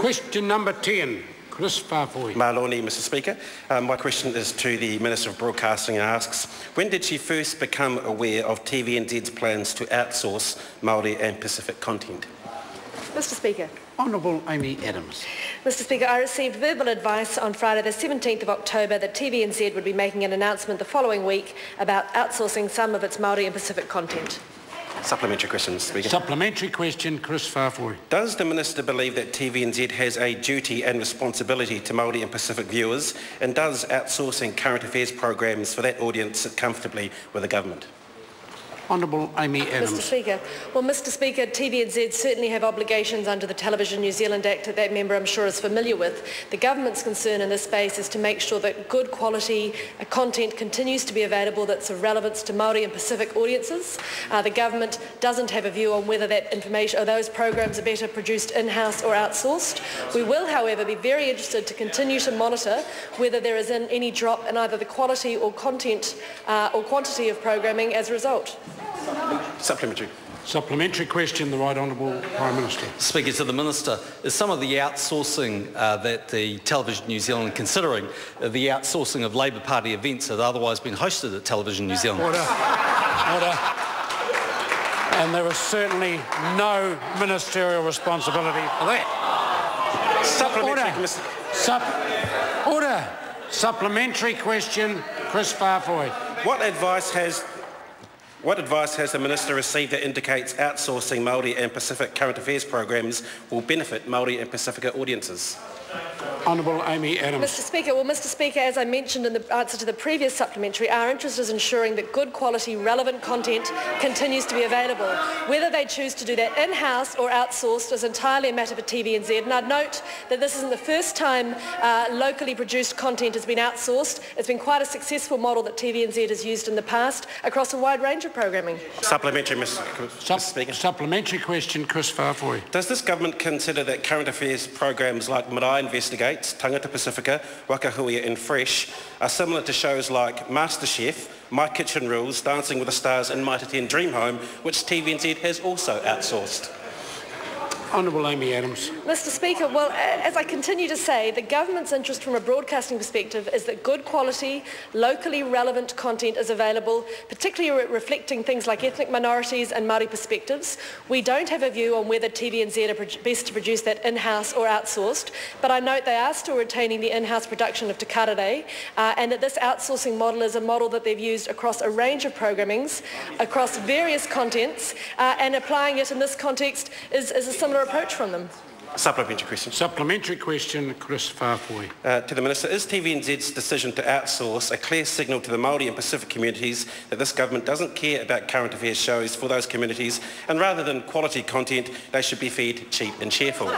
Question number 10, Kris Faafoi. Maloni, Mr Speaker. My question is to the Minister of Broadcasting and asks, when did she first become aware of TVNZ's plans to outsource Māori and Pacific content? Mr Speaker. Honourable Amy Adams. Mr Speaker, I received verbal advice on Friday the 17th of October that TVNZ would be making an announcement the following week about outsourcing some of its Māori and Pacific content. Supplementary question, Mr Speaker. Supplementary question, Kris Faafoi. Does the Minister believe that TVNZ has a duty and responsibility to Māori and Pacific viewers, and does outsourcing current affairs programs for that audience sit comfortably with the government? Honourable Amy Adams. Mr Speaker. Well, Mr Speaker, TVNZ certainly have obligations under the Television New Zealand Act that member I'm sure is familiar with. The government's concern in this space is to make sure that good quality content continues to be available that's of relevance to Māori and Pacific audiences. The government doesn't have a view on whether that information or those programs are better produced in-house or outsourced. We will, however, be very interested to continue to monitor whether there is any drop in either the quality or content or quantity of programming as a result. Supplementary. Supplementary question, the Right Honourable Prime Minister. Speaker, to the Minister, is some of the outsourcing that the Television New Zealand are considering, the outsourcing of Labour Party events that had otherwise been hosted at Television New Zealand? Order. Order. And there is certainly no ministerial responsibility for that. Supplementary. Order. Supplementary question, Kris Faafoi. What advice has the Minister received that indicates outsourcing Māori and Pacific current affairs programs will benefit Māori and Pacifica audiences? Honourable Amy Adams. Mr Speaker, Mr Speaker, as I mentioned in the answer to the previous supplementary, our interest is ensuring that good quality, relevant content continues to be available. Whether they choose to do that in-house or outsourced is entirely a matter for TVNZ, and I'd note that this isn't the first time locally produced content has been outsourced. It's been quite a successful model that TVNZ has used in the past across a wide range of programming. Supplementary, Mr Speaker. Supplementary question, Kris Faafoi. Does this government consider that current affairs programs like Marae Investigates, Tangata Pacifica, Wakahuia and Fresh are similar to shows like MasterChef, My Kitchen Rules, Dancing with the Stars and Mighty 10 Dream Home, which TVNZ has also outsourced? Honourable Amy Adams. Mr Speaker, well, as I continue to say, the government's interest from a broadcasting perspective is that good quality, locally relevant content is available, particularly reflecting things like ethnic minorities and Māori perspectives. We don't have a view on whether TVNZ are best to produce that in-house or outsourced, but I note they are still retaining the in-house production of Te Karere, and that this outsourcing model is a model that they've used across a range of programmings, across various contents, and applying it in this context is a similar approach from them. Supplementary question. Supplementary question, Kris Faafoi. To the Minister, is TVNZ's decision to outsource a clear signal to the Māori and Pacific communities that this government doesn't care about current affairs shows for those communities, and rather than quality content, they should be fed cheap and cheerful?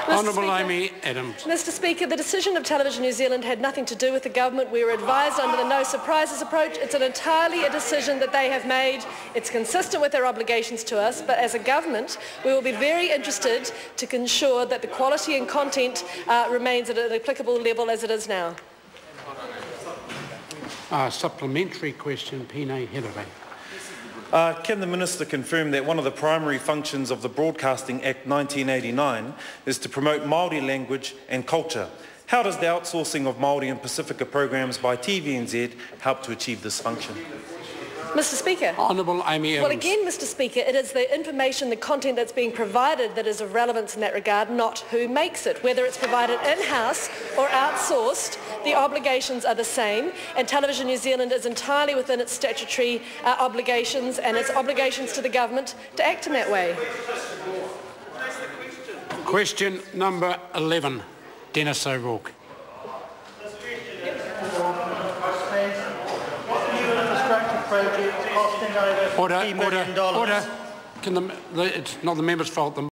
Honourable Amy Adams. Mr Speaker, the decision of Television New Zealand had nothing to do with the government. We were advised under the no surprises approach. It's entirely a decision that they have made. It's consistent with their obligations to us, but as a government, we will be very interested to ensure that the quality and content remains at an applicable level as it is now. Supplementary question, Pine Hedere. Can the Minister confirm that one of the primary functions of the Broadcasting Act 1989 is to promote Māori language and culture? How does the outsourcing of Māori and Pacifica programs by TVNZ help to achieve this function? Mr Speaker. Honourable Amy Adams. Well, again, Mr Speaker, it is the information, the content that's being provided that is of relevance in that regard, not who makes it. Whether it's provided in-house or outsourced, the obligations are the same, and Television New Zealand is entirely within its statutory obligations and its obligations to the government to act in that way. Question number 11, Dennis O'Rourke. Order. Can it's not the member's fault.